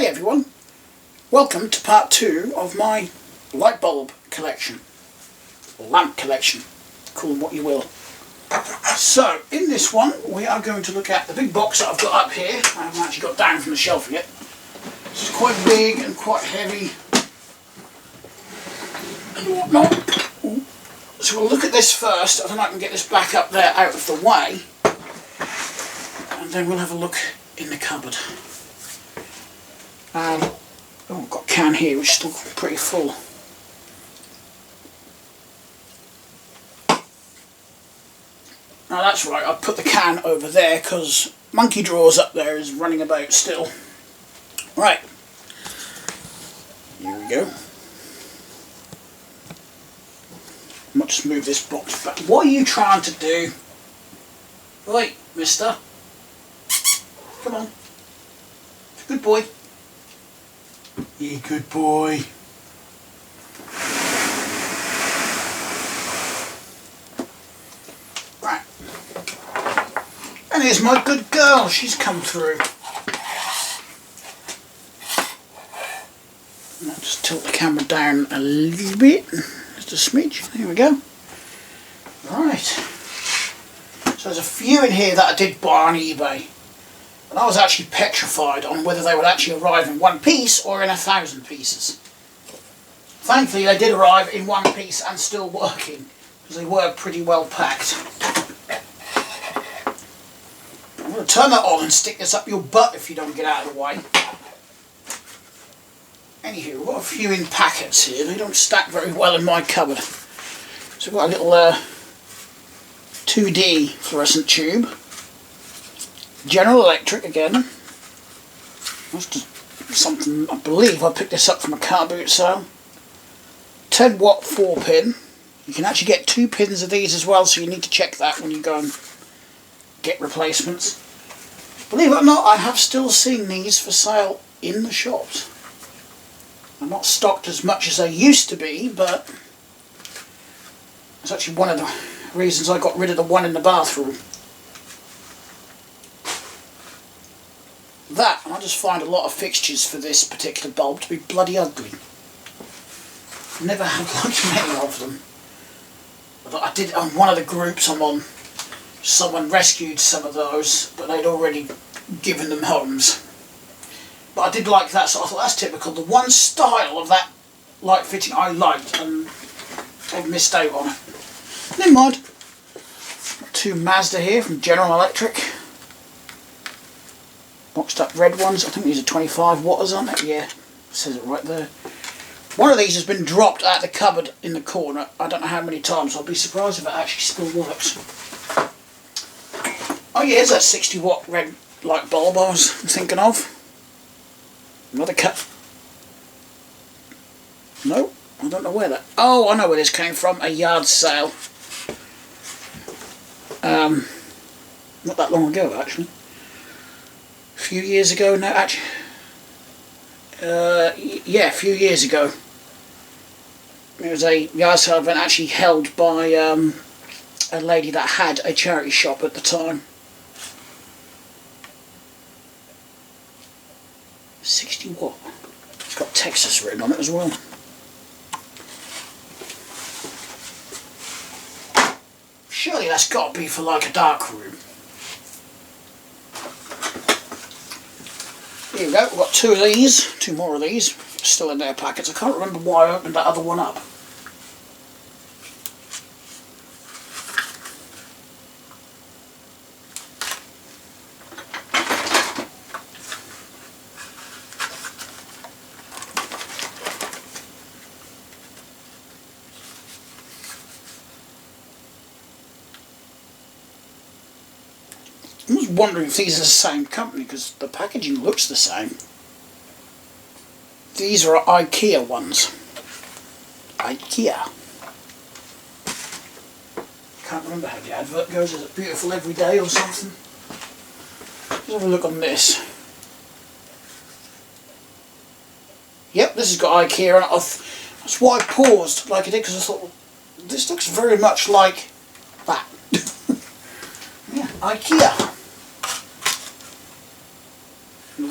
Hi everyone, welcome to part 2 of my light bulb collection, or lamp collection, call them what you will. So in this one we are going to look at the big box that I've got up here. I haven't actually got down from the shelf yet. This is quite big and quite heavy and whatnot. So we'll look at this first, and then I can get this back up there out of the way, and then we'll have a look in the cupboard. Oh, I've got a can here which is still pretty full. Now that's right, I put the can over there because Monkey Drawers up there is running about still. Right, here we go. I might just move this box back. What are you trying to do? Right, mister. Come on. Good boy. Yeah, good boy. Right. And here's my good girl. She's come through. I'll just tilt the camera down a little bit. Just a smidge. There we go. Right. So there's a few in here that I did buy on eBay. And I was actually petrified on whether they would actually arrive in one piece or in 1,000 pieces. Thankfully they did arrive in one piece and still working, because they were pretty well packed. I'm going to turn that on and stick this up your butt if you don't get out of the way. Anywho, we've got a few in packets here. They don't stack very well in my cupboard. So we've got a little 2D fluorescent tube. General Electric again. That's just something, I believe I picked this up from a car boot sale. 10 watt 4 pin. You can actually get 2 pins of these as well, so you need to check that when you go and get replacements. Believe it or not, I have still seen these for sale in the shops. They're not stocked as much as they used to be, but it's actually one of the reasons I got rid of the one in the bathroom. That, and I just find a lot of fixtures for this particular bulb to be bloody ugly. Never had much many of them. But I did on one of the groups I'm on, someone rescued some of those, but they'd already given them homes. But I did like that, so I thought that's typical. The one style of that light fitting I liked, and I've missed out on it. Never mind. Got 2 Mazda here from General Electric. Boxed up red ones. I think these are 25 watters on it. Yeah, it says it right there. One of these has been dropped out of the cupboard in the corner. I don't know how many times. I'll be surprised if it actually still works. Oh yeah, here's that 60 watt red light bulb I was thinking of. Another cut. No, I don't know where that. Oh, I know where this came from. A yard sale. Not that long ago, actually. A few years ago now, actually. Yeah, a few years ago. It was a yard sale event actually held by a lady that had a charity shop at the time. 60 watt. It's got Texas written on it as well. Surely that's got to be for like a dark room. Here we go, we've got 2 of these, 2 more of these, still in their packets. I can't remember why I opened that other one up. I was wondering if these are the same company, because the packaging looks the same. These are IKEA ones. IKEA. Can't remember how the advert goes. Is it beautiful every day or something? Let's have a look on this. Yep, this has got IKEA on it. That's why I paused like I did, because I thought, well, this looks very much like that. Yeah, IKEA.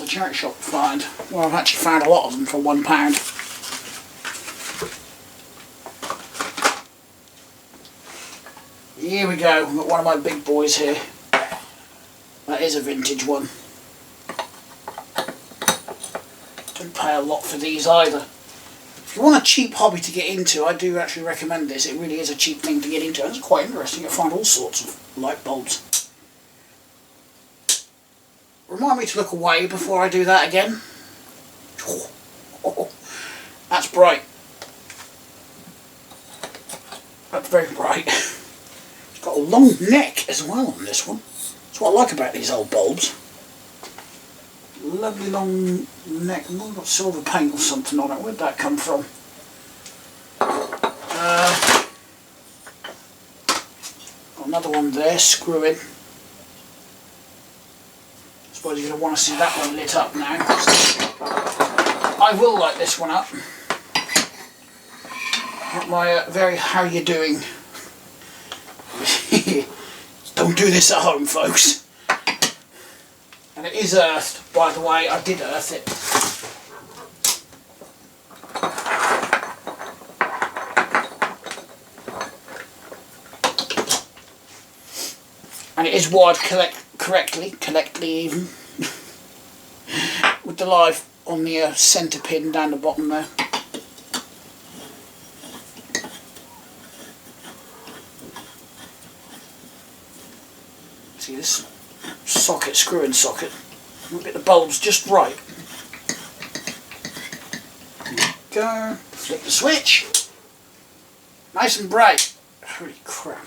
charity shop find. Well, I've actually found a lot of them for £1. Here we go, I've got one of my big boys here. That is a vintage one. Don't pay a lot for these either. If you want a cheap hobby to get into, I do actually recommend this. It really is a cheap thing to get into. It's quite interesting. You'll find all sorts of light bulbs. Remind me to look away before I do that again. Oh, that's bright. That's very bright. It's got a long neck as well on this one. That's what I like about these old bulbs. Lovely long neck. Oh, got silver paint or something on it. Where'd that come from? Got another one there, screw in. I suppose you're going to want to see that one lit up now. I will light this one up. Got my very how you doing. Don't do this at home, folks. And it is earthed, by the way. I did earth it. And it is wired correctly even, with the live on the centre pin down the bottom there. See this socket, screw-in socket. We'll get the bulbs just right. There we go. Flick the switch. Nice and bright. Holy crap.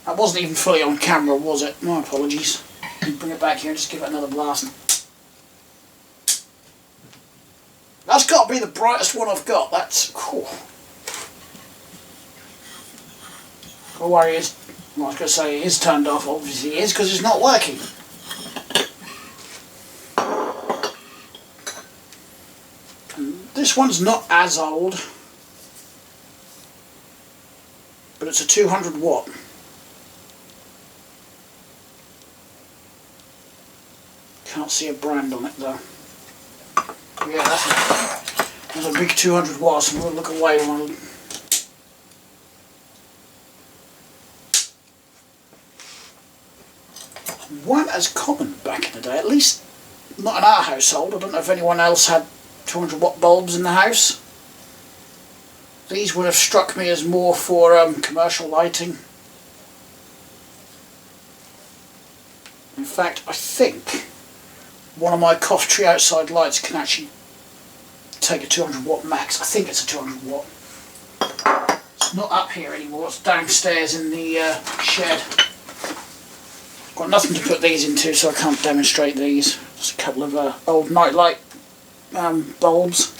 That wasn't even fully on camera, was it? My apologies. Bring it back here and just give it another blast. That's got to be the brightest one I've got. That's cool. Don't worry, I was going to say it is turned off. Obviously it is, because it's not working. And this one's not as old, but it's a 200 watt. Can't see a brand on it though. Yeah, that's a big 200 watts, and we'll look away when weren't as common back in the day, at least not in our household. I don't know if anyone else had 200 watt bulbs in the house. These would have struck me as more for commercial lighting. In fact, I think one of my cough tree outside lights can actually take a 200 watt max. I think it's a 200 watt. It's not up here anymore, it's downstairs in the shed. Got nothing to put these into, so I can't demonstrate these. Just a couple of old nightlight bulbs.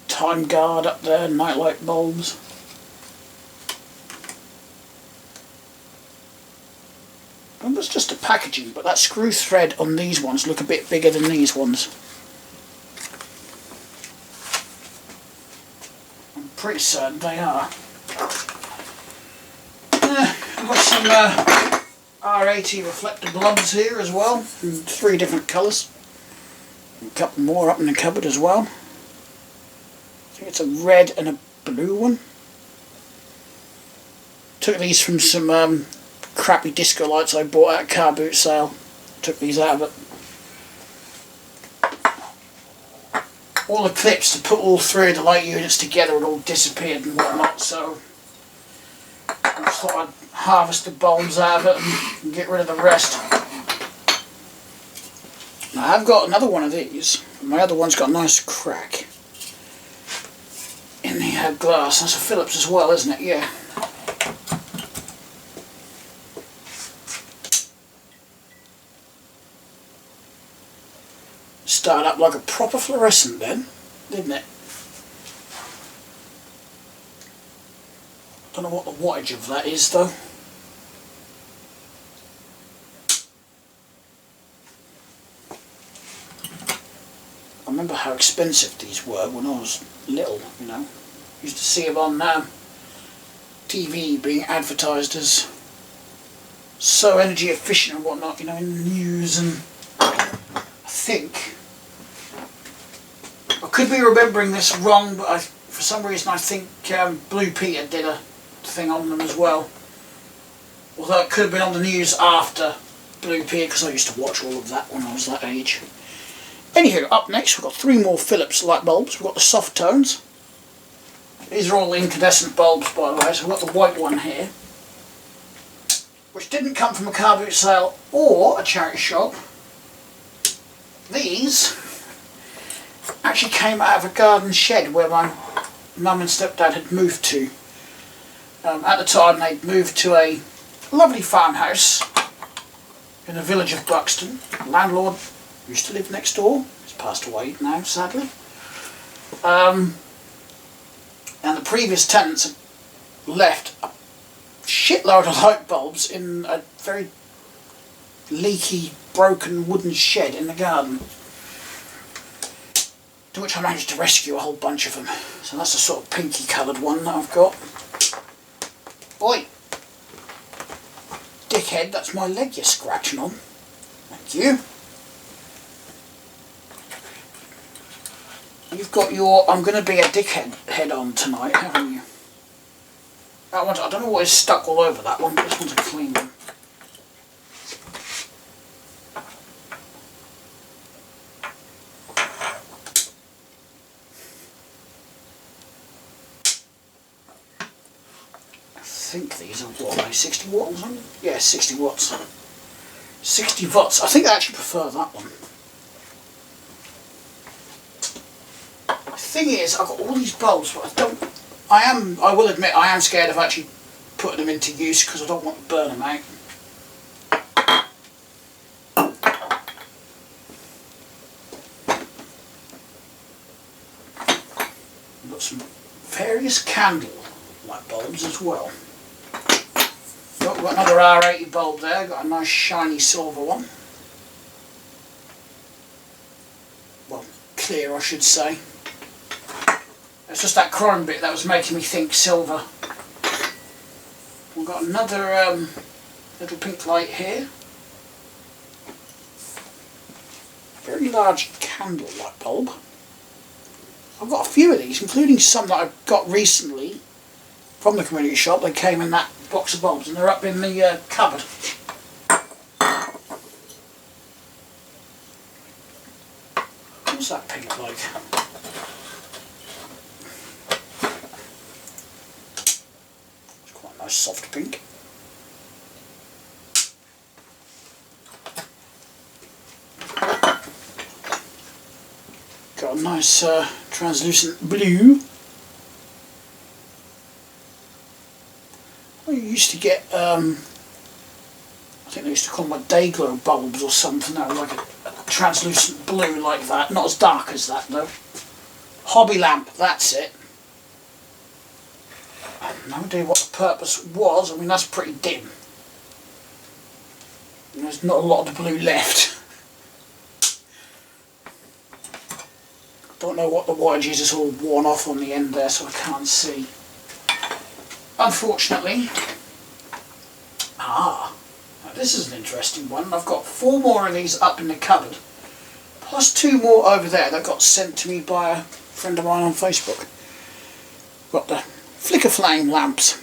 Time guard up there, nightlight bulbs. And that's just the packaging, but that screw thread on these ones look a bit bigger than these ones. I'm pretty certain they are. I've got some R80 reflector bulbs here as well, in 3 different colours. A couple more up in the cupboard as well. I think it's a red and a blue one. Took these from some crappy disco lights I bought at a car boot sale. Took these out of it. All the clips to put all 3 of the light units together had all disappeared and whatnot, so I just thought I'd harvest the bulbs out of it and get rid of the rest. Now I've got another one of these. My other one's got a nice crack in the glass. That's a Phillips as well, isn't it? Yeah. Started up like a proper fluorescent then, didn't it? Don't know what the wattage of that is though. I remember how expensive these were when I was little, you know. Used to see them on TV being advertised as so energy efficient and whatnot, you know, in the news. And I think I could be remembering this wrong, but for some reason I think Blue Peter did a thing on them as well. Although it could have been on the news after Blue Peter, because I used to watch all of that when I was that age. Anywho, up next we've got 3 more Philips light bulbs. We've got the soft tones. These are all incandescent bulbs, by the way, so we've got the white one here, which didn't come from a car boot sale or a charity shop. These actually came out of a garden shed where my mum and stepdad had moved to. At the time they'd moved to a lovely farmhouse in the village of Buxton. The landlord used to live next door. He's passed away now, sadly. And the previous tenants had left a shitload of light bulbs in a very leaky, broken wooden shed in the garden, to which I managed to rescue a whole bunch of them. So that's a sort of pinky coloured one that I've got. Oi! Dickhead, that's my leg you're scratching on. Thank you. You've got your I'm going to be a dickhead head on tonight, haven't you? That one, I don't know what is stuck all over that one, but this one's a clean one. I think these are what, like 60 watts or something? Yeah, 60 watts. 60 watts. I think I actually prefer that one. The thing is, I've got all these bulbs, but I will admit, I am scared of actually putting them into use because I don't want to burn them out. I've got some various candle light bulbs as well. Got another R80 bulb there, got a nice shiny silver one. Well, clear I should say. It's just that chrome bit that was making me think silver. We've got another little pink light here. Very large candle light bulb. I've got a few of these, including some that I got recently from the community shop. They came in that box of bulbs and they're up in the cupboard. What's that pink like? It's quite a nice soft pink. Got a nice translucent blue. I used to get, I think they used to call them like day glow bulbs or something. That were like a translucent blue like that. Not as dark as that though. Hobby lamp, that's it. I have no idea what the purpose was. I mean, that's pretty dim. There's not a lot of the blue left. Don't know what the wattage is all worn off on the end there, so I can't see. Unfortunately. Now this is an interesting one. I've got 4 more of these up in the cupboard, plus 2 more over there that got sent to me by a friend of mine on Facebook. Got the flicker flame lamps.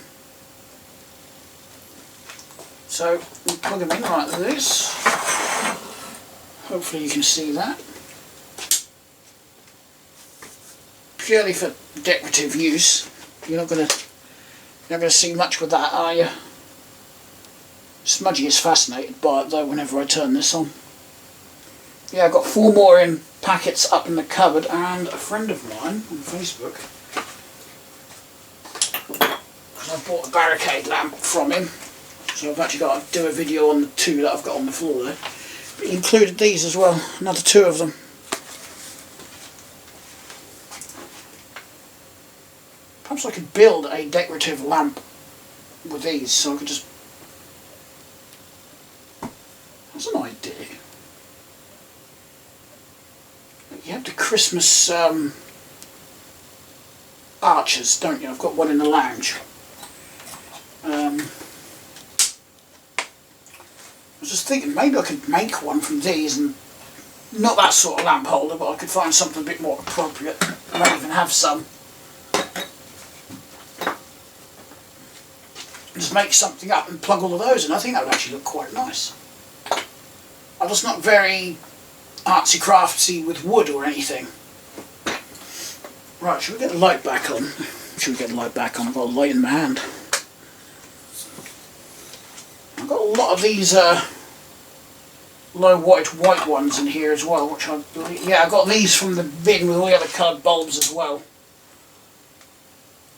So we plug them in like this. Hopefully you can see that. Purely for decorative use. You're not going to see much with that, are you? Smudgy is fascinated by it though whenever I turn this on. Yeah, I've got 4 more in packets up in the cupboard, and a friend of mine on Facebook, because I bought a barricade lamp from him, so I've actually got to do a video on the 2 that I've got on the floor there. But he included these as well, another 2 of them. Perhaps I could build a decorative lamp with these, so I could just... That's an idea. You have the Christmas arches, don't you? I've got one in the lounge. thinking maybe I could make one from these, and not that sort of lamp holder, but I could find something a bit more appropriate. I might even have some. Just make something up and plug all of those in. I think that would actually look quite nice. I'm just not very artsy craftsy with wood or anything. Right, should we get the light back on? Should we get the light back on? I've got a light in my hand. I've got a lot of these low wattage white ones in here as well, which I got these from the bin with all the other coloured bulbs as well.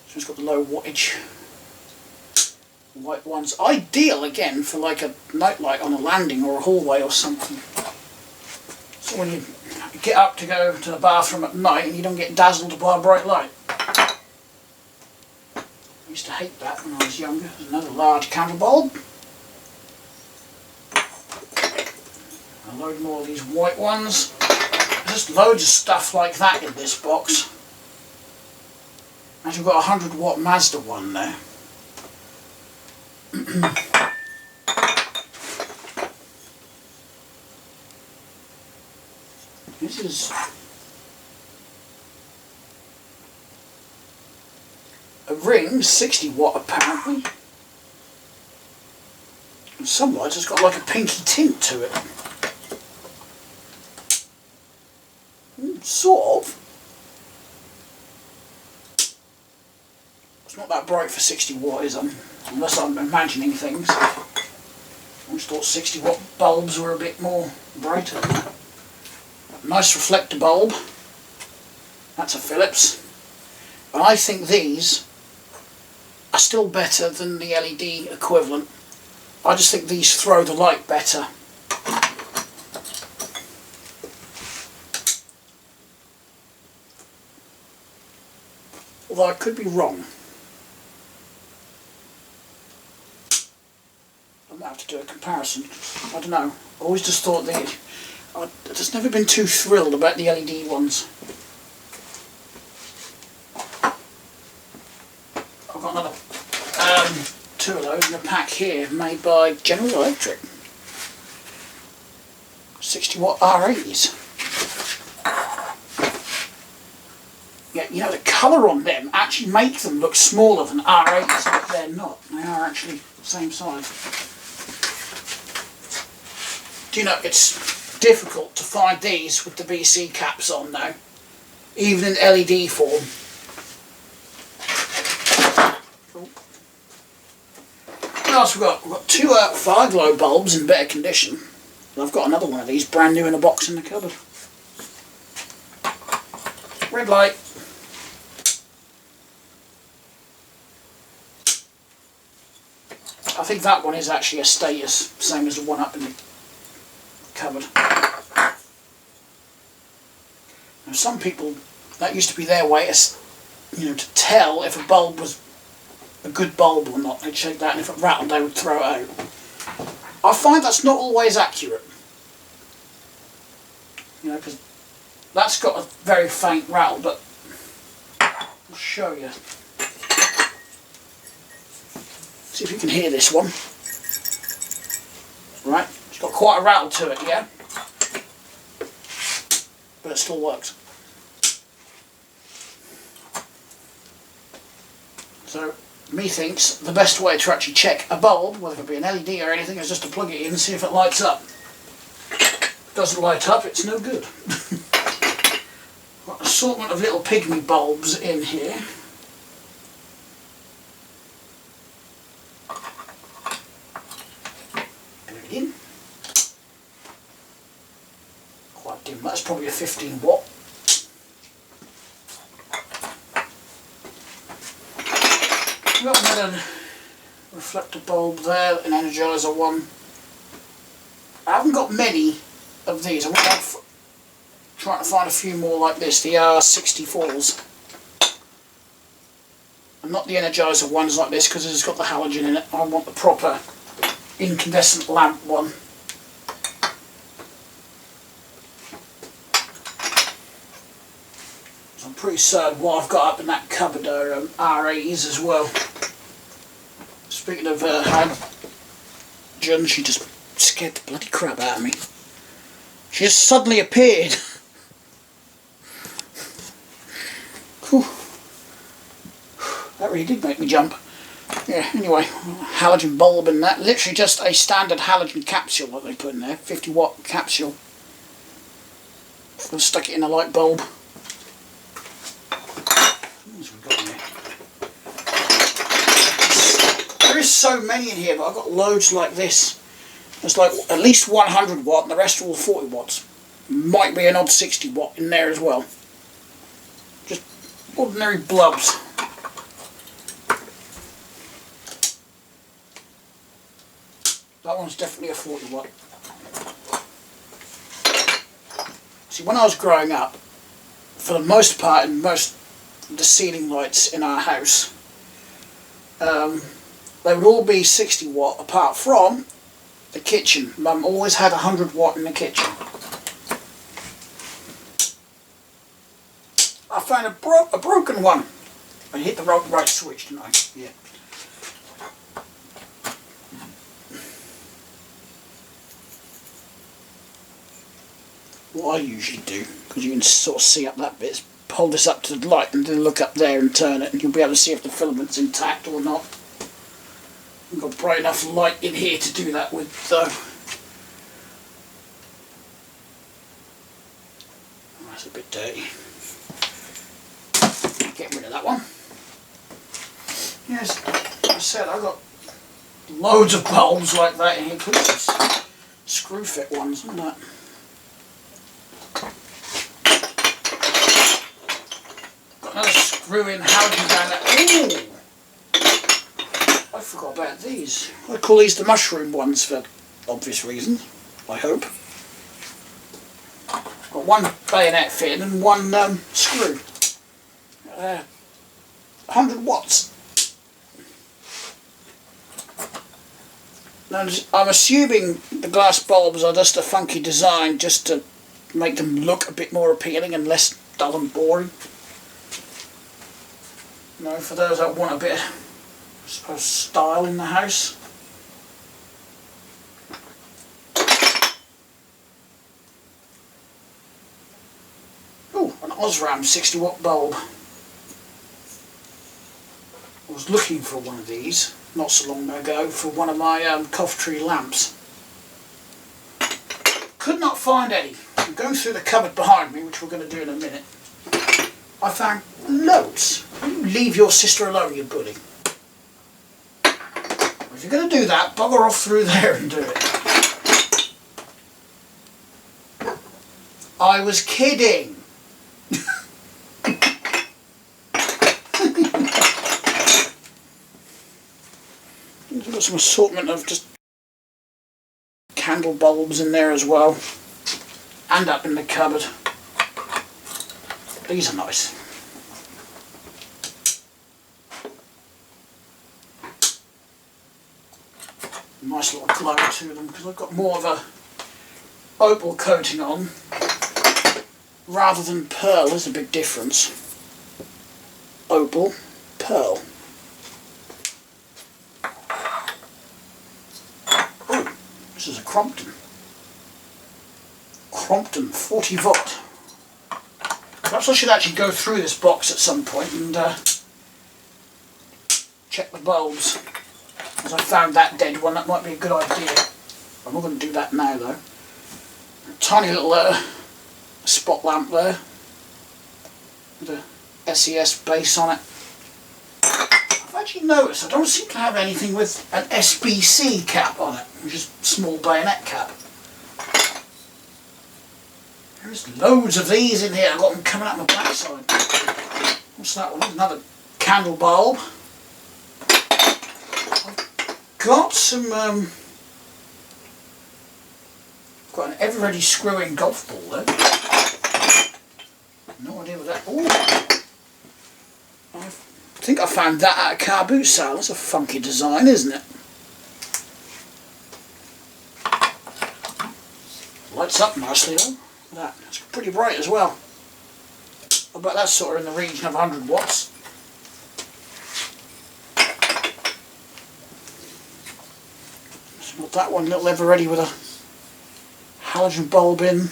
So it's got the low wattage white ones. Ideal again for like a nightlight on a landing or a hallway or something. So when you get up to go to the bathroom at night and you don't get dazzled by a bright light. I used to hate that when I was younger. There's another large candle bulb. I'll load more of these white ones. There's just loads of stuff like that in this box. And we've got a 100-watt Mazda one there. This is a ring, 60 watt apparently. And some lights it's got like a pinky tint to it. Sort of. It's not that bright for 60 watt, is it? Unless I'm imagining things. I just thought 60 watt bulbs were a bit more brighter than that. Nice reflector bulb. That's a Philips. And I think these are still better than the LED equivalent. I just think these throw the light better. Although I could be wrong. I might have to do a comparison. I don't know. I always just thought I've just never been too thrilled about the LED ones. I've got another two of those in a pack here, made by General Electric. 60 watt R80s. Yeah, you know, the colour on them actually make them look smaller than R80s, but they're not. They are actually the same size. Do you know, it's difficult to find these with the BC caps on now, even in LED form. What else we've got? We've got two Fire-Glow bulbs in better condition. And I've got another one of these brand new in a box in the cupboard. Red light. I think that one is actually a status, same as the one up in the cupboard. Now some people, that used to be their way to, to tell if a bulb was a good bulb or not. They'd shake that, and if it rattled they would throw it out. I find that's not always accurate. Because that's got a very faint rattle, but I'll show you. See if you can hear this one. Right, it's got quite a rattle to it, yeah? But it still works. So, methinks the best way to actually check a bulb, whether it be an LED or anything, is just to plug it in and see if it lights up. If it doesn't light up, it's no good. Got an assortment of little pygmy bulbs in here. In. Quite dim, that's probably a 15 watt. We've got another reflector bulb there, an energizer one. I haven't got many of these. I'm trying to find a few more like this, the R64s. And not the energizer ones like this because it's got the halogen in it. I want the proper incandescent lamp one. So I'm pretty certain what I've got up in that cupboard are R80s as well. Speaking of halogen, she just scared the bloody crap out of me. She just suddenly appeared. Whew. That really did make me jump. Yeah, anyway, halogen bulb in that. Literally just a standard halogen capsule that they put in there. 50 watt capsule. I've stuck it in a light bulb. What else have we got in here? There is so many in here, but I've got loads like this. There's like at least 100 watt and the rest are all 40 watts. Might be an odd 60 watt in there as well. Just ordinary blobs. That one's definitely a 40 watt. See, when I was growing up, for the most part, in most of the ceiling lights in our house, they would all be 60 watt apart from the kitchen. Mum always had 100 watt in the kitchen. I found a broken one. I hit the right switch, didn't I? Yeah. What I usually do, because you can sort of see up that bit, is hold this up to the light and then look up there and turn it, and you'll be able to see if the filament's intact or not. I've got bright enough light in here to do that with, though. Oh, that's a bit dirty. Get rid of that one. Yes, as I said, I've got loads of bulbs like that in here, including screw fit ones and that. Got another screw in halogen down there. Ooh! I forgot about these. I call these the mushroom ones for obvious reasons, I hope. Got one bayonet fit and one screw. 100 watts. Now, I'm assuming the glass bulbs are just a funky design just to make them look a bit more appealing and less dull and boring. You know, for those that want a bit of, I suppose, style in the house. Oh, an Osram 60 watt bulb. I was looking for one of these not so long ago for one of my cough tree lamps. Could not find any. I'm going through the cupboard behind me, which we're going to do in a minute. I found loads. You leave your sister alone, you bully. If you're going to do that, bugger off through there and do it. I was kidding. We've got some assortment of just candle bulbs in there as well, and up in the cupboard. These are nice. Nice little glow to them because I've got more of a opal coating on rather than pearl. There's a big difference. Opal, pearl. This is a Crompton 40 volt. Perhaps I should actually go through this box at some point and check the bulbs, because I found that dead one. That might be a good idea. I'm not going to do that now though. A tiny little spot lamp there with a SES base on it. I've actually noticed I don't seem to have anything with an SBC cap on it, which is a small bayonet cap. There's loads of these in here. I've got them coming out my backside. What's that one? Another candle bulb. I've got some got an ever ready screw-in golf ball there. No idea what that. Ooh. I think I found that at a car boot sale. That's a funky design, isn't it? Lights up nicely though. That. It's pretty bright as well. I bet that's sort of in the region of 100 watts. Got that one little ever ready with a halogen bulb in.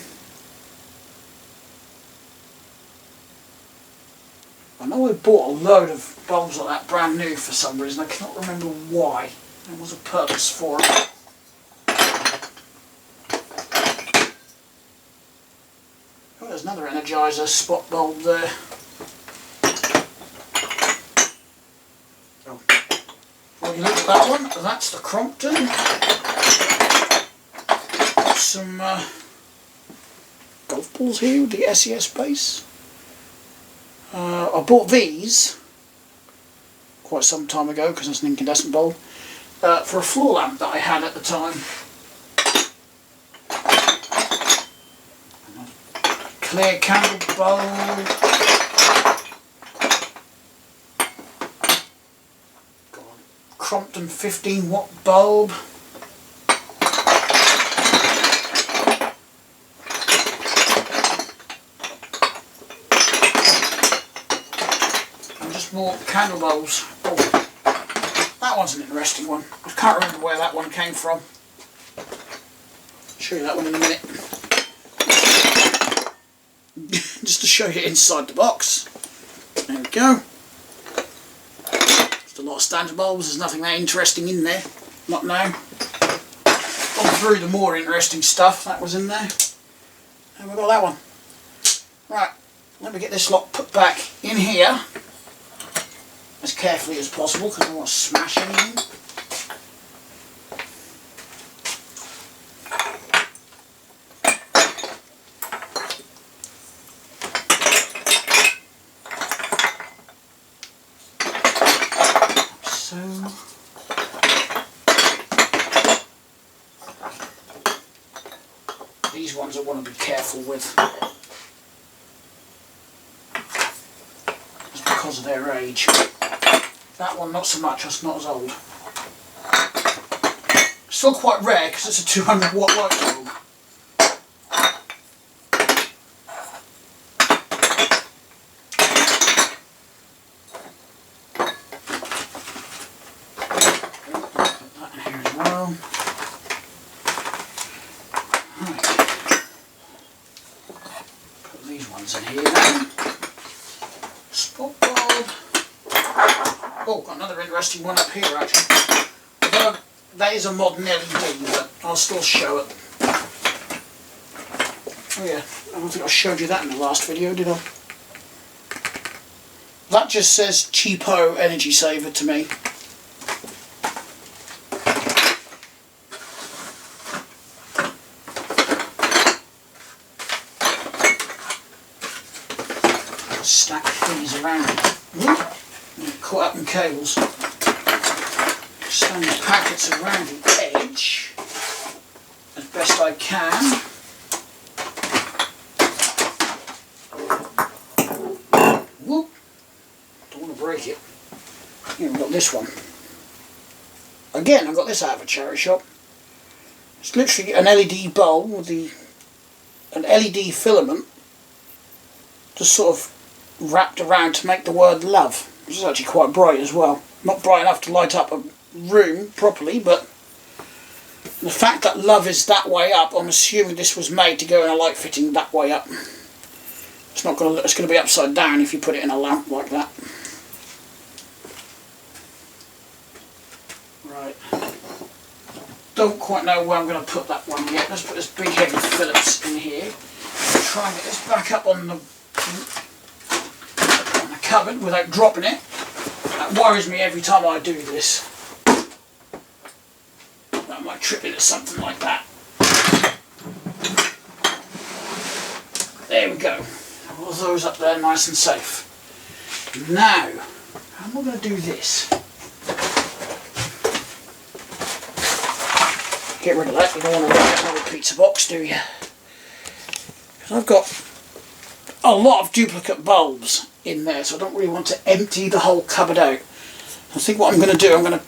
I know I bought a load of bulbs like that brand new for some reason. I cannot remember why. There was a purpose for it. Oh, there's another Energizer spot bulb there. Oh. Well, you look at that one. That's the Crompton. Got some golf balls here with the SES base. I bought these quite some time ago because it's an incandescent bulb for a floor lamp that I had at the time. Clear candle bulb. Got a Crompton 15-watt bulb. More candle bulbs. Oh, that one's an interesting one. I can't remember where that one came from. I'll show you that one in a minute. Just to show you inside the box. There we go. Just a lot of standard bulbs. There's nothing that interesting in there. Not now. On through the more interesting stuff that was in there. And we've got that one. Right, let me get this lot put back in here as carefully as possible because I don't want to smash anything. So these ones I want to be careful with just because of their age. That one not so much, it's not as old. Still quite rare because it's a 200 watt light bulb. Put that in here as well. Right. Put these ones in here then. Spot bulb. Oh, got another interesting one up here actually. Although that is a modern LED, but I'll still show it. Oh yeah, I don't think I showed you that in the last video, did I? That just says cheapo energy saver to me. Stack things around it. Caught up in cables. Stand the packets around the edge as best I can. Whoop! Don't want to break it. Here we've got this one. Again, I got this out of a charity shop. It's literally an LED bulb with an LED filament just sort of wrapped around to make the word love. Which is actually quite bright as well. Not bright enough to light up a room properly, but the fact that love is that way up, I'm assuming this was made to go in a light fitting that way up. It's not going to. It's going to be upside down if you put it in a lamp like that. Right. Don't quite know where I'm going to put that one yet. Let's put this big heavy Phillips in here. Try and get this back up on the cupboard without dropping it. That worries me every time I do this. I might trip into something like that. There we go. All those up there nice and safe. Now, how am I going to do this? Get rid of that, you don't want to rip that little pizza box, do you? Because I've got a lot of duplicate bulbs in there, so I don't really want to empty the whole cupboard out. I think what I'm going to do, I'm going to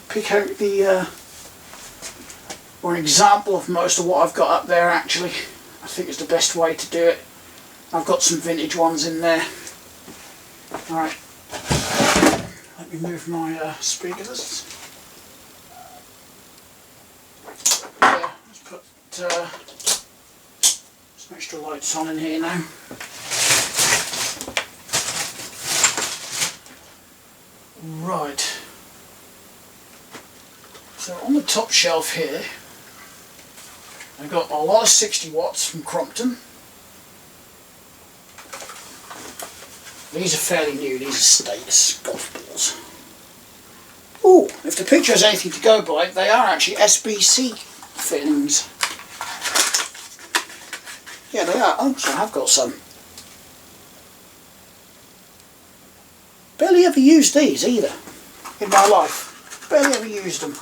pick out or an example of most of what I've got up there actually. I think it's the best way to do it. I've got some vintage ones in there. Alright, let me move my speakers. some extra lights on in here now. Right. So on the top shelf here, I've got a lot of 60 watts from Crompton. These are fairly new, these are status golf balls. Ooh, if the picture has anything to go by, they are actually SBC fittings. Yeah, they are. Oh, so I've got some. Barely ever used these either in my life. Barely ever used them.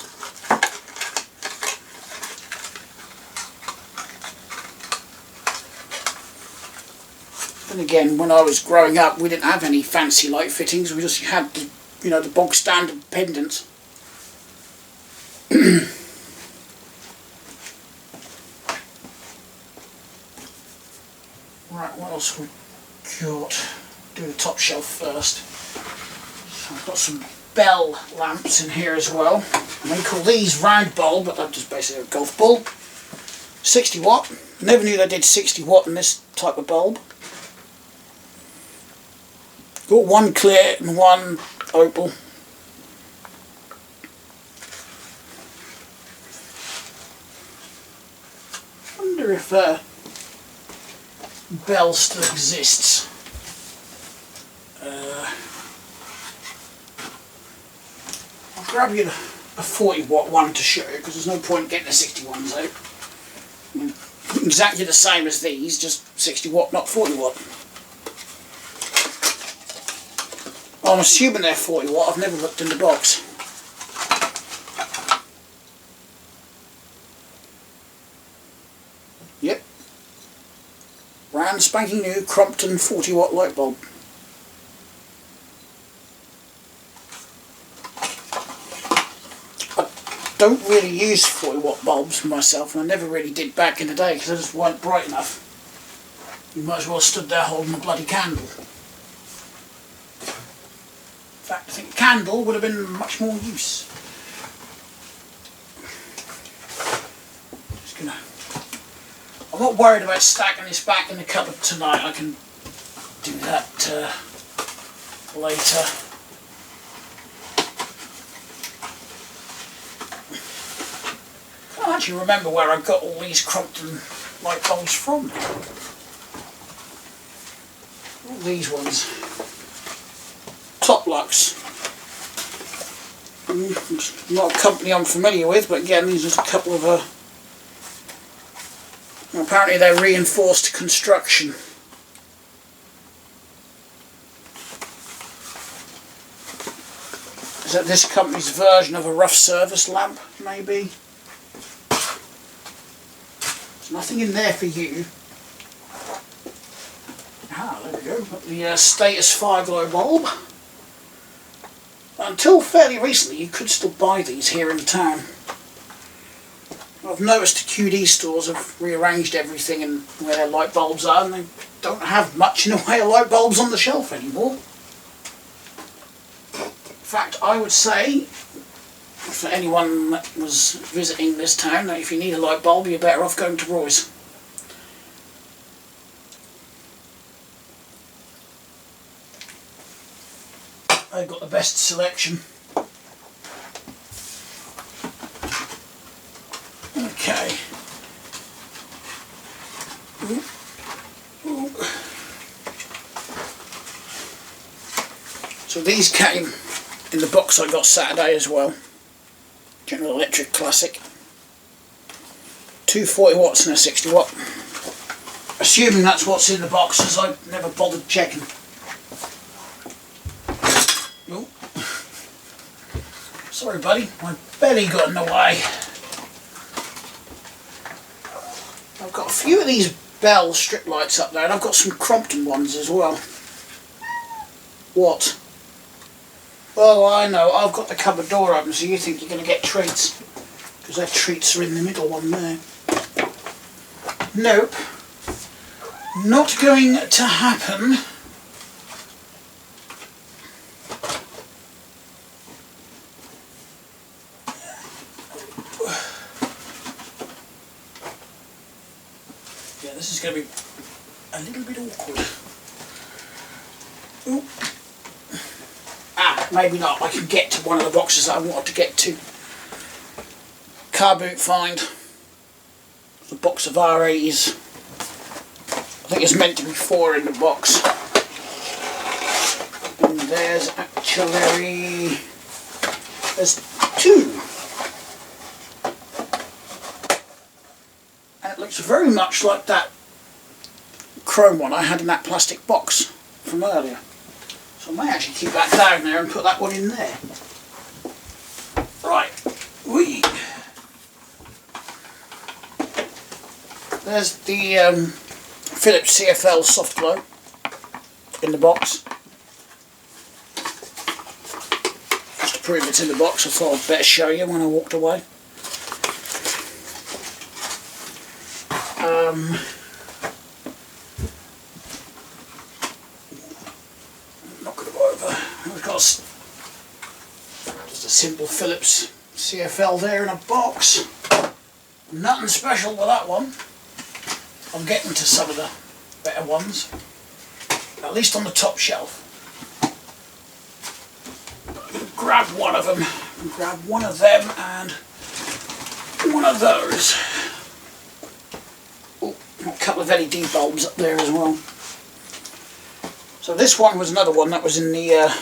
And again, when I was growing up, we didn't have any fancy light fittings. We just had, you know, the bog standard pendants. Right, what else we got? Do the top shelf first. So I've got some bell lamps in here as well. And they call these round bulb, but they're just basically a golf ball. 60 watt. Never knew they did 60 watt in this type of bulb. Got one clear and one opal. Wonder if bell still exists. I'll grab you a 40 watt one to show you, because there's no point getting the 60 ones out. I mean, exactly the same as these, just 60 watt, not 40 watt. I'm assuming they're 40 watt, I've never looked in the box. Yep. Brand spanking new Crompton 40 watt light bulb. I don't really use 40 watt bulbs myself, and I never really did back in the day because they just weren't bright enough. You might as well have stood there holding a bloody candle. In fact, I think a candle would have been much more use. Just gonna. I'm not worried about stacking this back in the cupboard tonight. I can do that later. I can't actually remember where I got all these Crompton light bulbs from. All these ones. Top Lux. Not a company I'm familiar with, but again, these are a couple of apparently they're reinforced construction. Is that this company's version of a rough service lamp, maybe? There's nothing in there for you. Ah, there we go. Got the status fire glow bulb. Until fairly recently, you could still buy these here in town. I've noticed the QD stores have rearranged everything and where their light bulbs are, and they don't have much in the way of light bulbs on the shelf anymore. In fact, I would say, for anyone that was visiting this town, that if you need a light bulb, you're better off going to Roy's. They've got the best selection. Okay. So these came in the box I got Saturday as well. General Electric Classic. 2 40 watts and a 60 watt. Assuming that's what's in the box, as I never bothered checking. Oh. Sorry buddy, my belly got in the way. I've got a few of these Bell strip lights up there, and I've got some Crompton ones as well. What? Oh, I know, I've got the cupboard door open, so you think you're going to get treats. Because their treats are in the middle one there. Nope. Not going to happen. a little bit awkward. Ooh. Ah, maybe not. I can get to one of the boxes that I wanted to get to. Car boot find. The box of R80s. I think it's meant to be 4 in the box. And there's actually... there's 2. And it looks very much like that chrome one I had in that plastic box from earlier. So I may actually keep that down there and put that one in there. Right. Whee. There's the Philips CFL soft glow in the box. Just to prove it's in the box, I thought I'd better show you when I walked away. Not going to go over. We've got just a simple Philips CFL there in a box. Nothing special with that one. I'm getting to some of the better ones, at least on the top shelf. I'm going to grab one of them, and grab one of them and one of those. Oh, a couple of LED bulbs up there as well. So this one was another one that was in the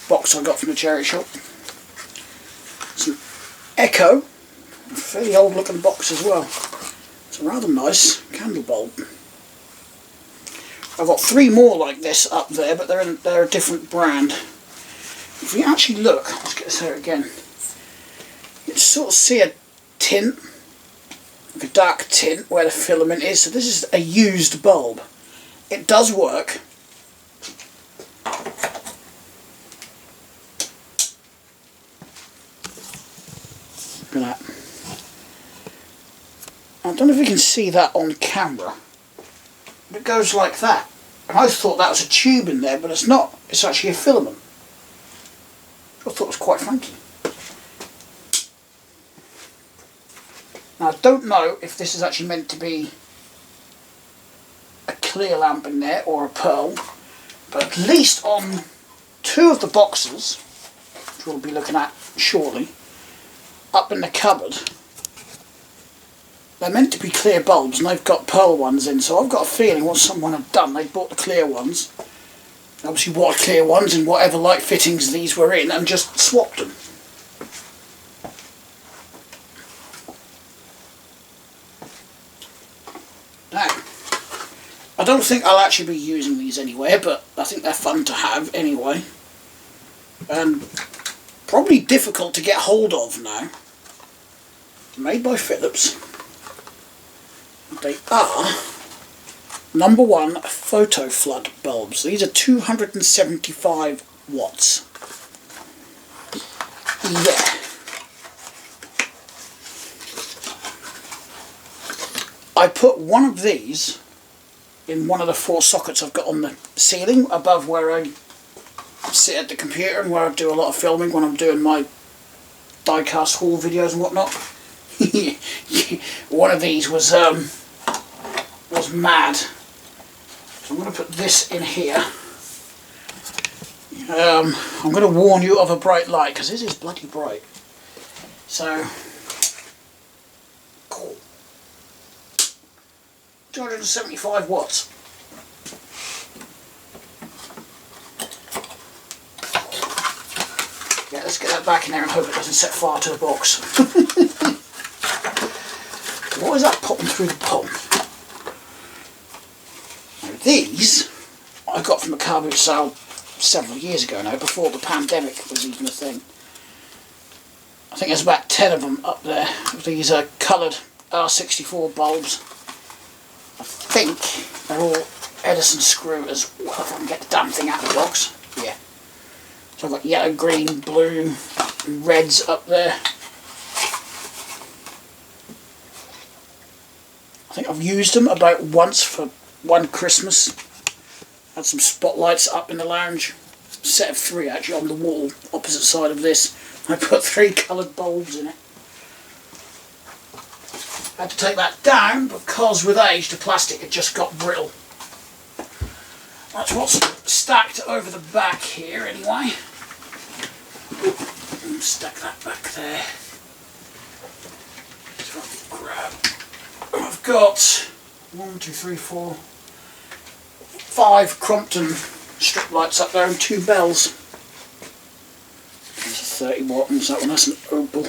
box I got from the charity shop. Some Echo, a fairly old looking box as well. It's a rather nice candle bulb. I've got 3 more like this up there, but they're a different brand. If you actually look, let's get this out again, you can sort of see a tint, like a dark tint where the filament is. So this is a used bulb. It does work. Look at that. I don't know if you can see that on camera. It goes like that. And I thought that was a tube in there, but it's not. It's actually a filament. I thought it was quite funky. Now I don't know if this is actually meant to be a clear lamp in there or a pearl, but at least on 2 of the boxes, which we'll be looking at shortly, up in the cupboard, they're meant to be clear bulbs and they've got pearl ones in, so I've got a feeling what someone had done, they bought the clear ones, obviously bought clear ones in whatever light fittings these were in, and just swapped them. Now, I don't think I'll actually be using these anywhere, but I think they're fun to have anyway. And probably difficult to get hold of now. Made by Philips. They are #1 photo flood bulbs. These are 275 watts. Yeah. I put one of these in one of the 4 sockets I've got on the ceiling above where I sit at the computer and where I do a lot of filming when I'm doing my die-cast haul videos and whatnot. One of these was mad. So I'm going to put this in here. I'm going to warn you of a bright light because this is bloody bright. So, cool. 275 watts. Yeah, let's get that back in there and hope it doesn't set fire to the box. What is that popping through the pump? Now these I got from a car boot sale several years ago now, before the pandemic was even a thing. I think there's about 10 of them up there. These are coloured R64 bulbs. I think they're all Edison screw as well, if I can get the damn thing out of the box. Yeah. So I've got yellow, green, blue, and reds up there. I think I've used them about once for one Christmas. Had some spotlights up in the lounge. Set of 3 actually on the wall, opposite side of this. I put 3 coloured bulbs in it. I had to take that down because with age the plastic had just got brittle. That's what's stacked over the back here anyway. Stack that back there. So grab. I've got 1, 2, 3, 4, 5 Crompton strip lights up there and 2 bells. There's a 30 watt and that one, that's an opal.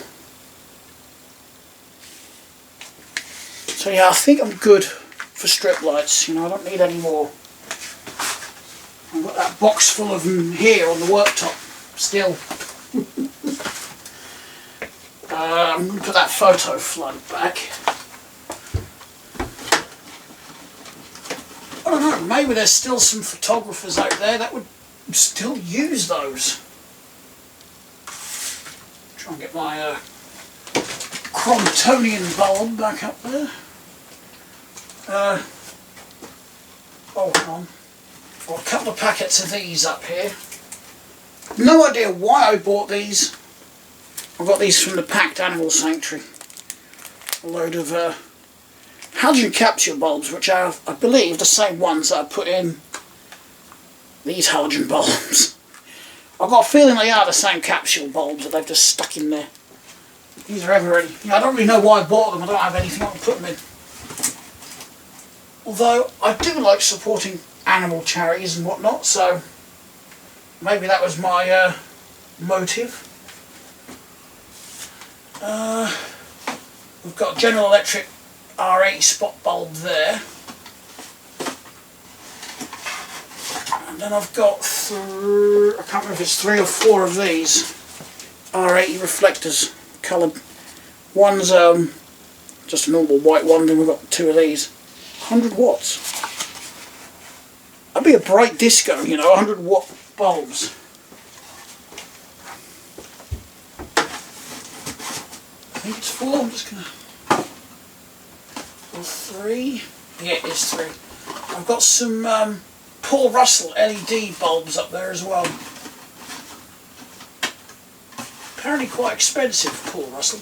So yeah, I think I'm good for strip lights, you know, I don't need any more. I've got that box full of them here on the worktop still. I'm going to put that photo flood back. I don't know, maybe there's still some photographers out there that would still use those. Try and get my Cromptonian bulb back up there. Oh, hang on. Got a couple of packets of these up here. No idea why I bought these. I got these from the Packed Animal Sanctuary. A load of halogen capsule bulbs, which are, I believe, the same ones that I put in these halogen bulbs. I've got a feeling they are the same capsule bulbs that they've just stuck in there. These are ever ready. I don't really know why I bought them. I don't have anything I can put them in. Although I do like supporting animal charities and whatnot, so maybe that was my motive. We've got a General Electric R80 spot bulb there. And then I've got, I can't remember if it's 3 or 4 of these R80 reflectors, coloured. One's just a normal white one, then we've got 2 of these. 100 watts. That'd be a bright disco, you know, 100 watt bulbs. I think it's 4, I'm just going to... Or 3? Yeah, it is 3. I've got some Paul Russell LED bulbs up there as well. Apparently quite expensive, Paul Russell.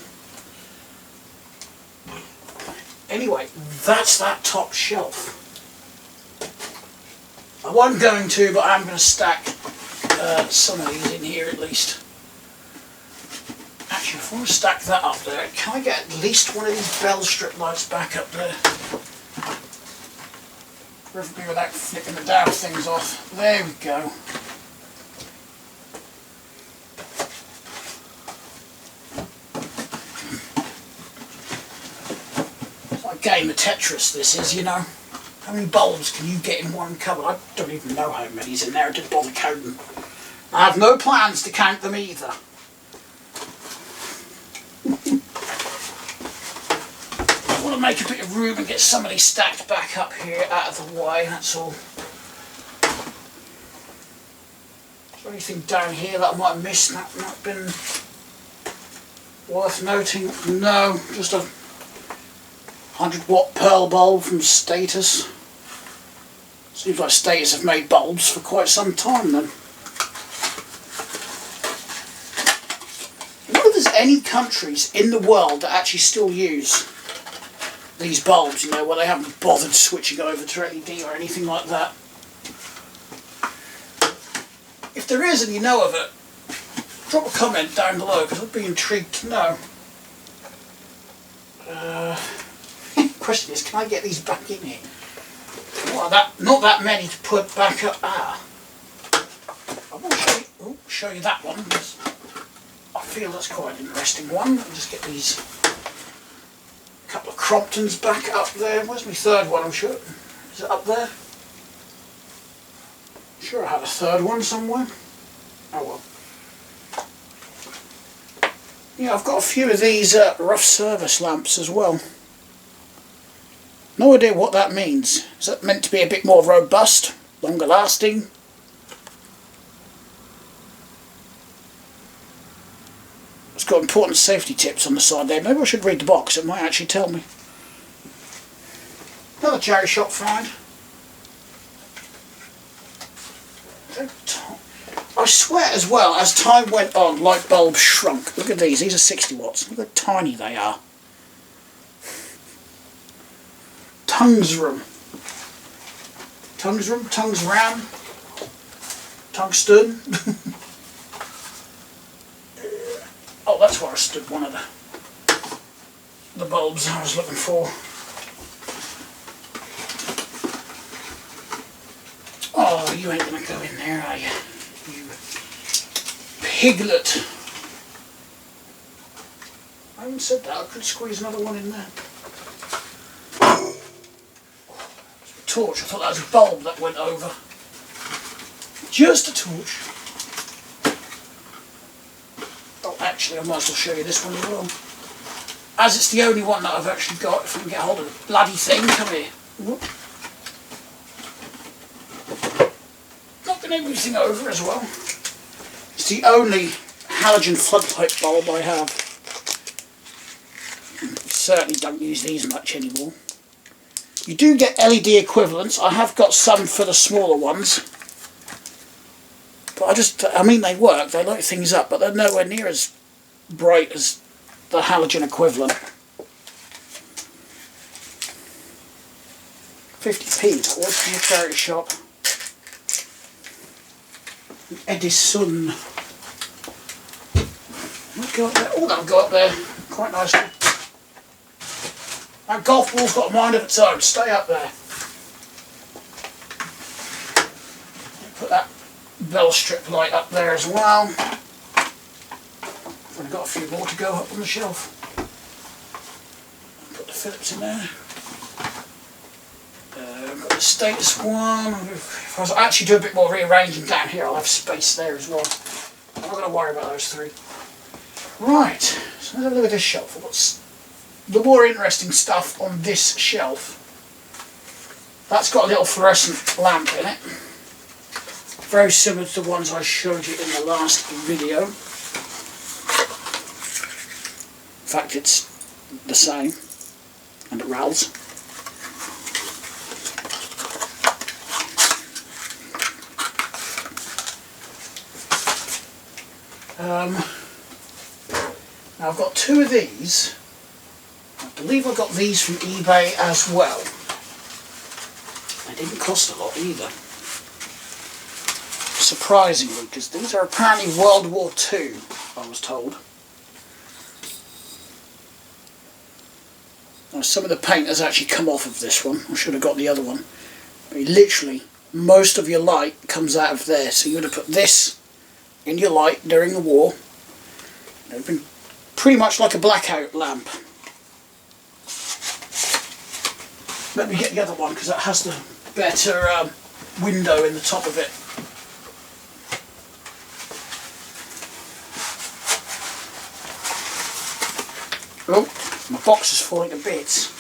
Anyway, that's that top shelf. I wasn't going to, but I'm going to stack some of these in here at least. Actually, before I stack that up there, can I get at least one of these bell strip lights back up there? Preferably without flicking the damn things off. There we go. It's like a game of Tetris, this is, you know. How many bulbs can you get in one cupboard? I don't even know how many's in there. I didn't bother counting. I have no plans to count them either. I want to make a bit of room and get some of these stacked back up here out of the way, that's all. Is there anything down here that I might have missed that might have been worth noting? No, just a 100 watt pearl bulb from Status. Seems like Status have made bulbs for quite some time then. I wonder if there's any countries in the world that actually still use these bulbs, you know, where they haven't bothered switching over to LED or anything like that. If there is and you know of it, drop a comment down below because I'd be intrigued to know. Question is, can I get these back in here? Well, not that many to put back up. I want to show you that one because I feel that's quite an interesting one. I'll just get these couple of Cromptons back up there. Where's my third one? I'm sure. Is it up there? I'm sure I had a third one somewhere. Oh well. Yeah, I've got a few of these rough service lamps as well. No idea what that means. Is that meant to be a bit more robust, longer lasting? It's got important safety tips on the side there. Maybe I should read the box, it might actually tell me. Another charity shop find. I swear as well, as time went on, light bulbs shrunk. Look at these are 60 watts. Look how tiny they are. Tungsrum. tungsram, tungsten. Oh, that's where I stood one of the bulbs I was looking for. Oh, you ain't gonna go in there, are you? You piglet. I haven't said that, I could squeeze another one in there. It's a torch, I thought that was a bulb that went over. Just a torch. Oh, actually, I might as well show you this one as well. As it's the only one that I've actually got, if I can get hold of the bloody thing, come here. Whoop. Knocking everything over as well. It's the only halogen floodlight bulb I have. Certainly don't use these much anymore. You do get LED equivalents. I have got some for the smaller ones. But I mean they work, they light things up, but they're nowhere near as bright as the halogen equivalent. 50p that was from the charity shop. Edison. Go up there. Oh, that'll go up there quite nicely. That golf ball's got a mind of its own. Stay up there. Put that bell strip light up there as well. I've only got a few more to go up on the shelf. Put the Phillips in there. I've got the status one. If I was actually do a bit more rearranging down here, I'll have space there as well. I'm not going to worry about those three. Right, so let's have a look at this shelf. What's the more interesting stuff on this shelf? That's got a little fluorescent lamp in it. Very similar to the ones I showed you in the last video. In fact, it's the same, and it rattles. Now I've got two of these. I believe I got these from eBay as well. They didn't cost a lot either. Surprisingly, because these are apparently World War II, I was told. Now, some of the paint has actually come off of this one. I should have got the other one. But literally, most of your light comes out of there. So you would have put this in your light during the war. It would have been pretty much like a blackout lamp. Let me get the other one because that has the better window in the top of it. Oh, my box is falling to bits.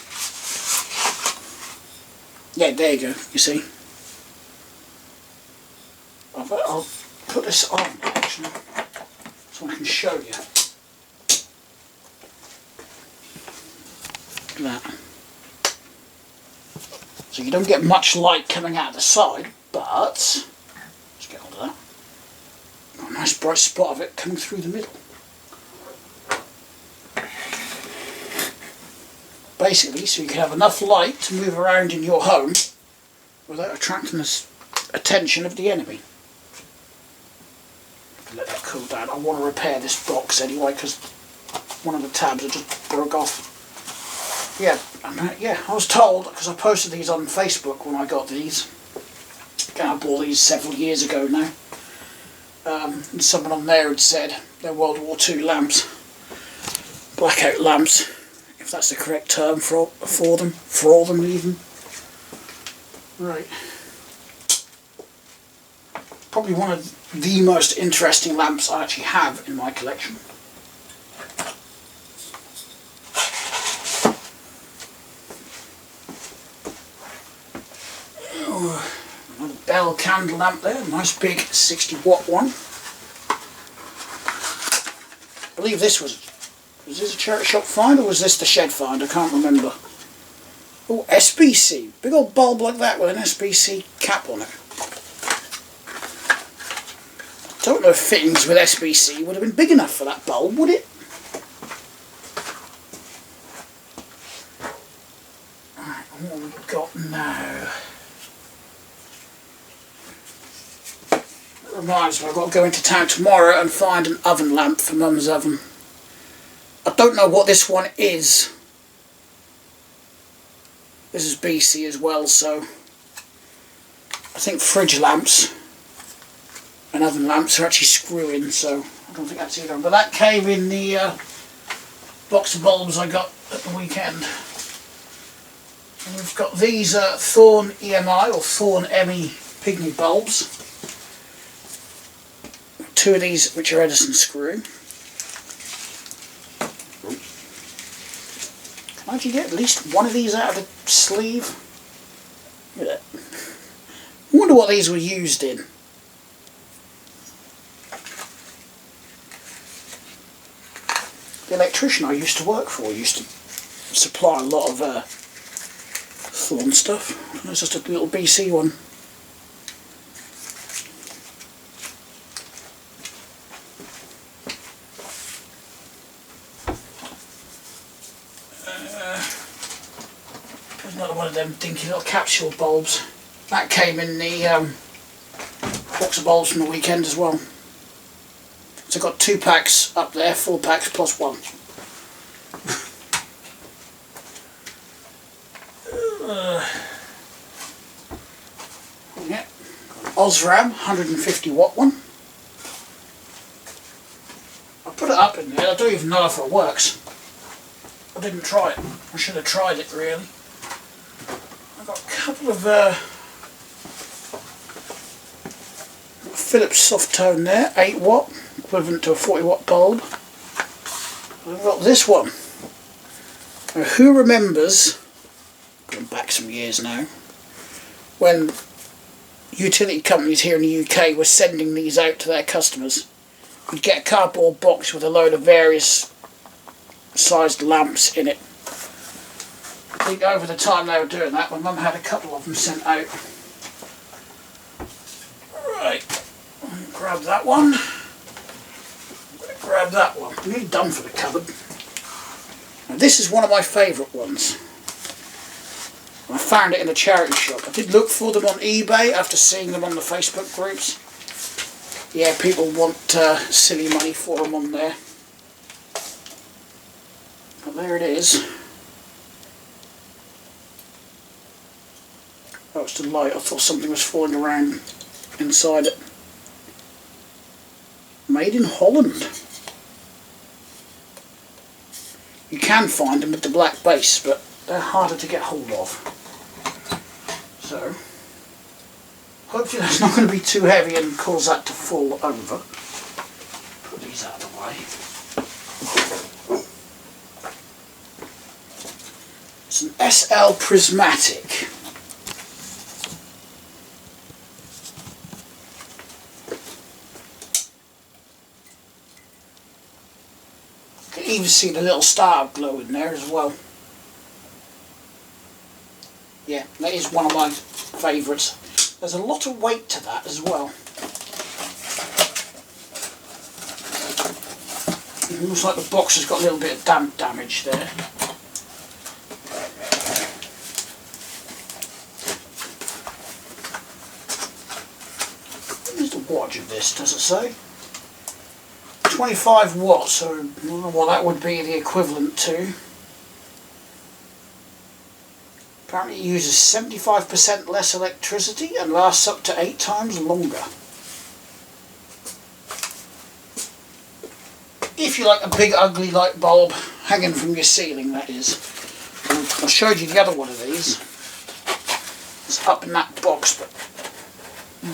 Yeah, there you go, you see. I'll put this on actually, so I can show you. Look at that. So you don't get much light coming out the side, but let's get hold of that. Got a nice bright spot of it coming through the middle. Basically, so you can have enough light to move around in your home without attracting the attention of the enemy. Let that cool down. I want to repair this box anyway because one of the tabs had just broke off. Yeah, I was told, because I posted these on Facebook when I got these. I bought these several years ago now. And someone on there had said they're World War II lamps. Blackout lamps, if that's the correct term for them even. Right. Probably one of the most interesting lamps I actually have in my collection. Another Bell candle lamp there, nice big 60-watt one. I believe this was this a charity shop find or was this the shed find? I can't remember. Oh, SBC, big old bulb like that with an SBC cap on it. I don't know if fittings with SBC would have been big enough for that bulb, would it? Right, what have we got now? reminds me, I've got to go into town tomorrow and find an oven lamp for Mum's oven. I don't know what this one is. This is BC as well, so I think fridge lamps and oven lamps are actually screw-in, so I don't think that's either. But that came in the box of bulbs I got at the weekend. And we've got these Thorn EMI or Thorn ME pygmy bulbs. Two of these which are Edison screw. Can I actually get at least one of these out of the sleeve? Look at that. I wonder what these were used in. The electrician I used to work for used to supply a lot of Thorn stuff. It's just a little BC one. There's another one of them dinky little capsule bulbs. That came in the box of bulbs from the weekend as well. So I've got 2 packs up there, 4 packs plus 1. Yeah, Osram 150 watt one. I put it up in there, I don't even know if it works. I didn't try it. I should have tried it really. I've got a couple of Philips soft tone there, 8 watt, equivalent to a 40 watt bulb. I've got this one. Now, who remembers, going back some years now, when utility companies here in the UK were sending these out to their customers? You'd get a cardboard box with a load of various sized lamps in it. I think over the time they were doing that, my mum had a couple of them sent out. Right, grab that one. I'm going to grab that one. I'm nearly done for the cupboard. Now this is one of my favourite ones. I found it in a charity shop. I did look for them on eBay after seeing them on the Facebook groups. Yeah, people want silly money for them on there. But there it is. Oh, it's the light. I thought something was falling around inside it. Made in Holland. You can find them with the black base, but they're harder to get hold of. So, hopefully that's not going to be too heavy and cause that to fall over. Put these out of the way. It's an SL Prismatic. You can even see the little star glow in there as well. Yeah, that is one of my favourites. There's a lot of weight to that as well. It looks like the box has got a little bit of damp damage there. What is the wattage of this, does it say? 25 watts, so I don't know what that would be the equivalent to. Apparently it uses 75% less electricity and lasts up to 8 times longer. If you like a big ugly light bulb hanging from your ceiling, that is. I showed you the other one of these. It's up in that box, but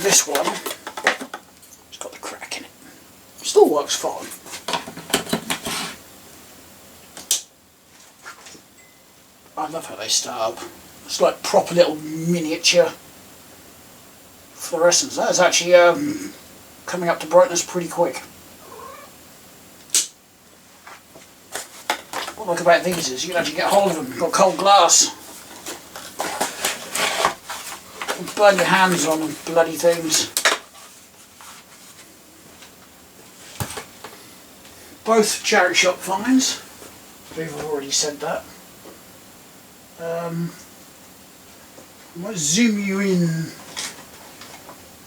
this one has got the crack in it. Still works fine. I love how they start up. It's like proper little miniature fluorescence. That is actually coming up to brightness pretty quick. What I like about these is you can actually get hold of them. You've got cold glass. You burn your hands on them bloody things. Both charity shop finds. I believe I've already said that. I might zoom you in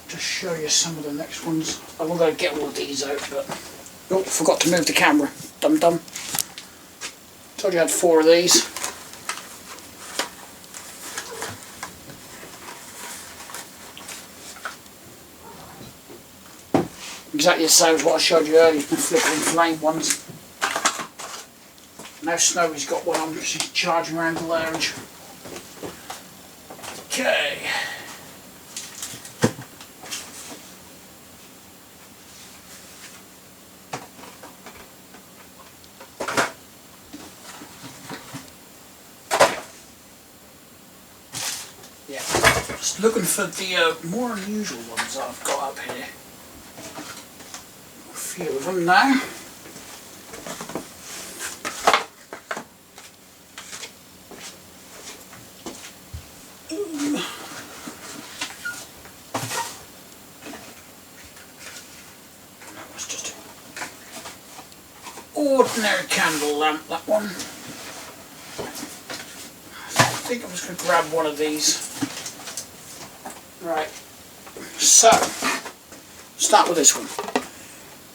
to just show you some of the next ones. I'm not going to get all of these out, but oh, forgot to move the camera. Dum dum. Told you I had 4 of these. Exactly the same as what I showed you earlier, the flickering flame ones. Now Snowy's got one on, she's charging around the lounge. Okay. Yeah, just looking for the more unusual ones that I've got up here. A few of them now. That was just an ordinary candle lamp, that one. I think I'm just going to grab one of these. Right, so start with this one.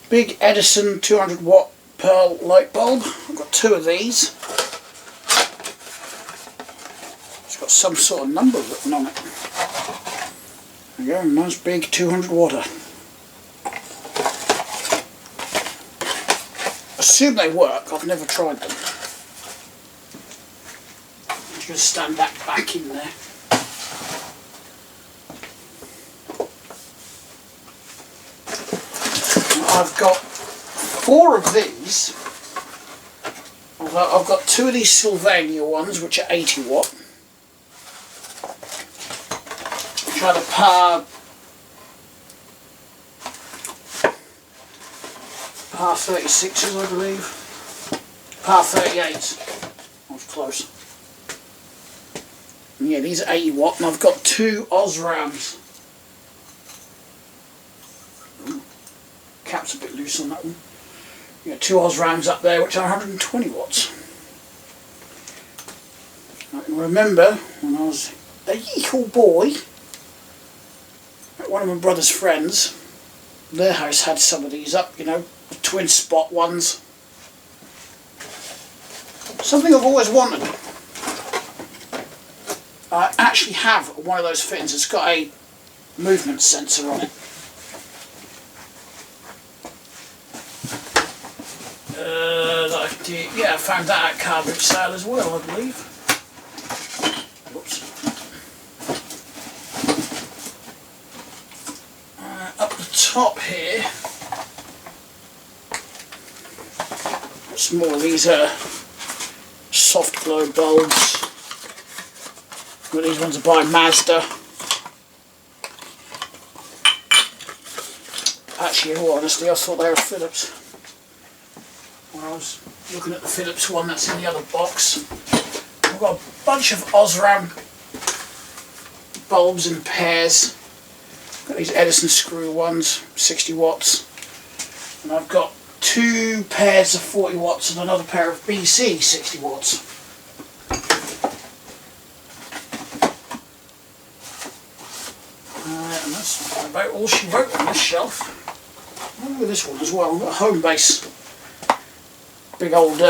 Big Edison 200 watt pearl light bulb. I've got 2 of these. It's got some sort of number written on it. There you go, nice big 200 watter. Assume they work, I've never tried them. I'm just going to stand that back in there. I've got 4 of these. I've got 2 of these Sylvania ones, which are 80 watt. Which are the par 36s, I believe. Par 38s. I was close. And yeah, these are 80 watt, and I've got 2 Osrams. Cap's a bit loose on that one. You got 2 Osrams up there which are 120 watts. I can remember when I was a little boy at one of my brother's friends, their house had some of these up, you know, the twin spot ones. Something I've always wanted. I actually have one of those fittings. It's got a movement sensor on it. Yeah, I found that at car boot sale as well, I believe. Whoops. Up the top here, some more of these soft glow bulbs. But these ones are by Mazda. Actually, in all honesty, I thought they were Philips. When I was looking at the Philips one that's in the other box. I've got a bunch of Osram bulbs in pairs. I've got these Edison screw ones, 60 watts. And I've got 2 pairs of 40 watts and another pair of BC 60 watts. And that's about all she wrote on this shelf. Look at this one as well. I've got a home base. Big old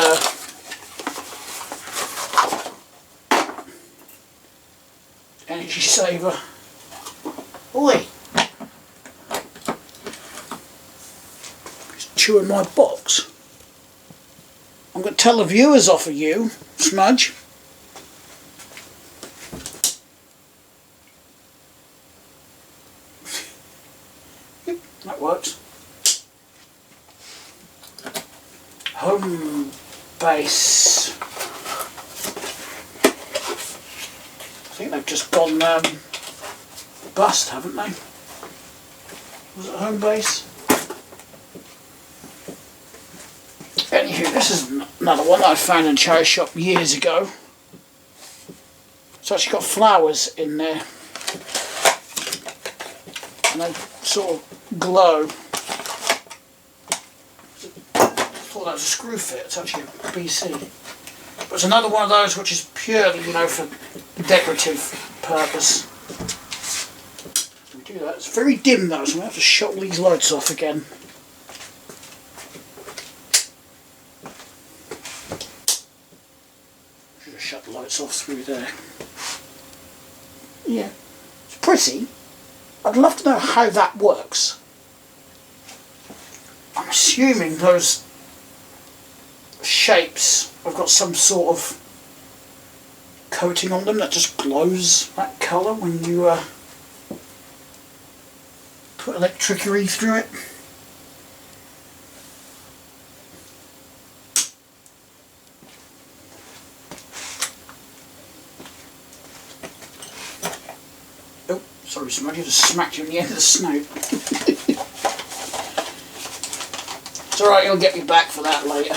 energy saver. Oi! He's chewing my box. I'm going to tell the viewers off of you, Smudge. Yep, that works. Home base. I think they've just gone bust, haven't they? Was it home base? Anywho, this is another one that I found in a charity shop years ago. It's actually got flowers in there. And they sort of glow. I thought that was a screw fit, it's actually a BC. But it's another one of those which is purely, you know, for decorative purpose. We do that. It's very dim though, so I'm going to have to shut all these lights off again. Should have shut the lights off through there. Yeah, it's pretty. I'd love to know how that works. I'm assuming those shapes have got some sort of coating on them that just glows that colour when you put electricity through it. Oh, sorry, somebody just smacked you in the end of the snout. It's alright, you'll get me back for that later.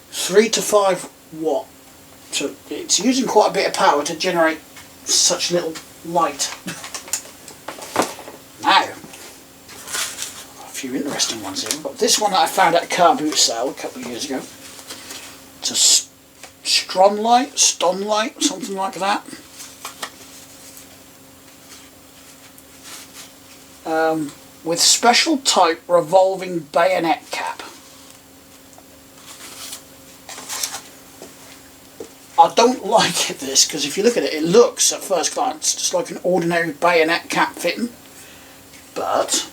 Three to 5 watt. So it's using quite a bit of power to generate such little light. Now, a few interesting ones here. We've got this one that I found at a car boot sale a couple of years ago. It's a stun light, something like that. With special type revolving bayonet cap. I don't like this because if you look at it, it looks at first glance just like an ordinary bayonet cap fitting, but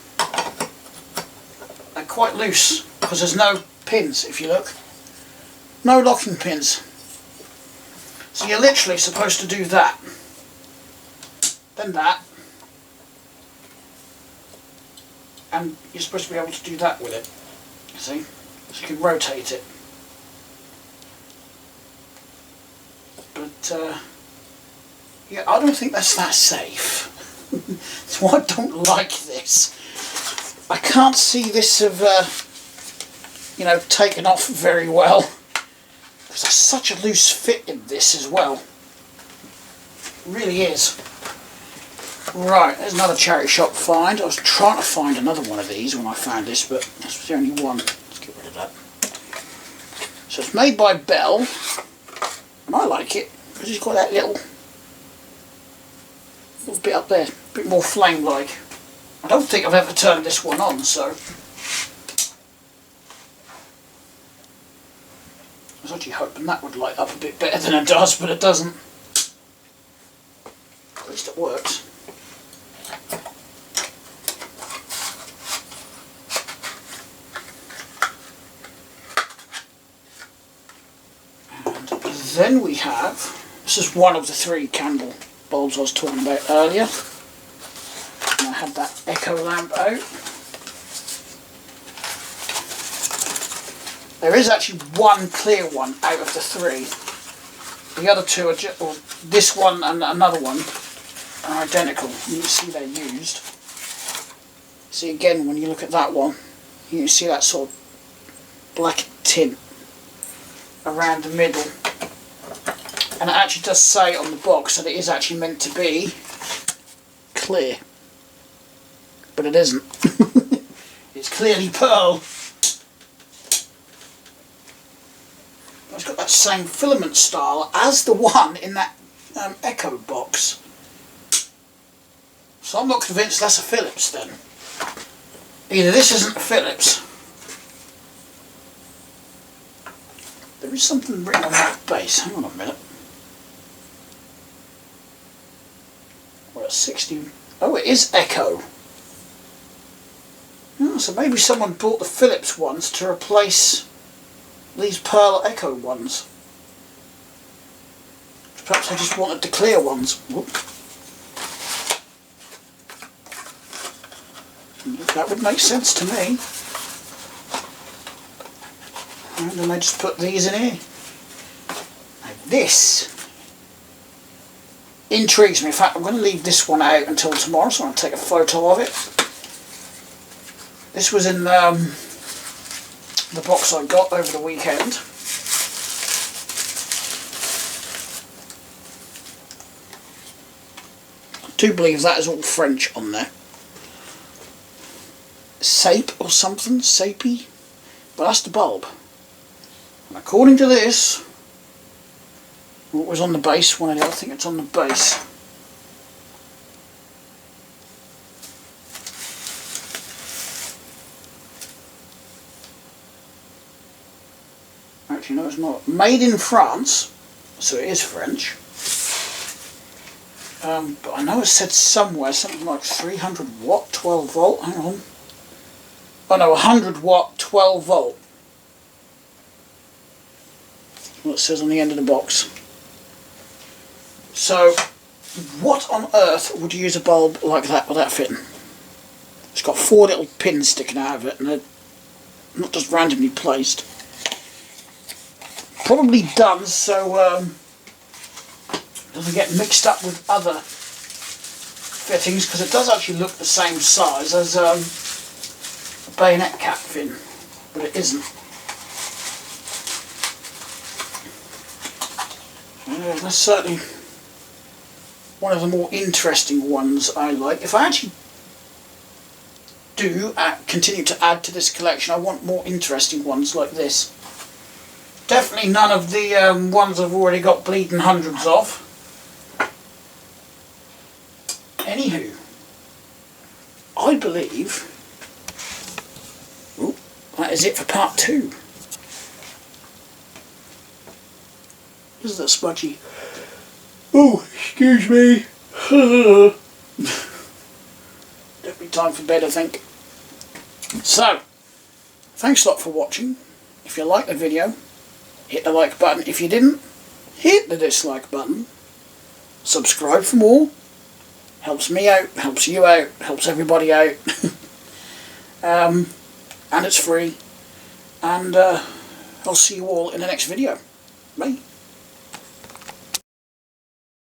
they're quite loose because there's no pins. If you look, no locking pins, so you're literally supposed to do that, then that, and you're supposed to be able to do that with it. See, so you can rotate it. But yeah, I don't think that's that safe. So I don't like this. I can't see this have you know, taken off very well, because there's such a loose fit in this as well. It really is. Right, there's another charity shop find. I was trying to find another one of these when I found this, but this was the only one. Let's get rid of that. So it's made by Bell, and I like it because it's got that little bit up there, a bit more flame-like. I don't think I've ever turned this one on, so I was actually hoping that would light up a bit better than it does, but it doesn't. At least it works. Then we have, this is one of the 3 candle bulbs I was talking about earlier. And I had that echo lamp out. There is actually one clear one out of the 3. The other 2 are just, or this one and another one are identical. You can see they're used. See again, when you look at that one, you can see that sort of black tint around the middle. And it actually does say on the box that it is actually meant to be clear, but it isn't. It's clearly pearl. It's got that same filament style as the one in that Echo box. So I'm not convinced that's a Philips then. Either this isn't a Philips. There is something written on that base. Hang on a minute. We're at 60. Oh, it is Echo. Oh, so maybe someone bought the Philips ones to replace these pearl Echo ones. Perhaps I just wanted the clear ones. Whoop. That would make sense to me. And then I just put these in here. Now this intrigues me. In fact, I'm going to leave this one out until tomorrow, so I'm going to take a photo of it. This was in the box I got over the weekend. I do believe that is all French on there. Sape or something, sapey, but that's the bulb. And according to this, What was on the base? I think it's on the base. Actually, no, it's not. Made in France, so it is French. But I know it said somewhere something like 300 watt, 12 volt. Hang on. Oh no, 100 watt, 12 volt. What it says on the end of the box. So, what on earth would you use a bulb like that without fitting? It's got 4 little pins sticking out of it, and they're not just randomly placed. Probably done so it doesn't get mixed up with other fittings, because it does actually look the same size as a bayonet cap fin, but it isn't. That's certainly one of the more interesting ones I like. If I actually do continue to add to this collection, I want more interesting ones like this. Definitely none of the ones I've already got bleeding hundreds of. Anywho, I believe that is it for part 2. This is a smudgy. Oh, excuse me. Definitely time for bed, I think. So, thanks a lot for watching. If you liked the video, hit the like button. If you didn't, hit the dislike button. Subscribe for more. Helps me out, helps you out, helps everybody out. And it's free. And I'll see you all in the next video. Bye.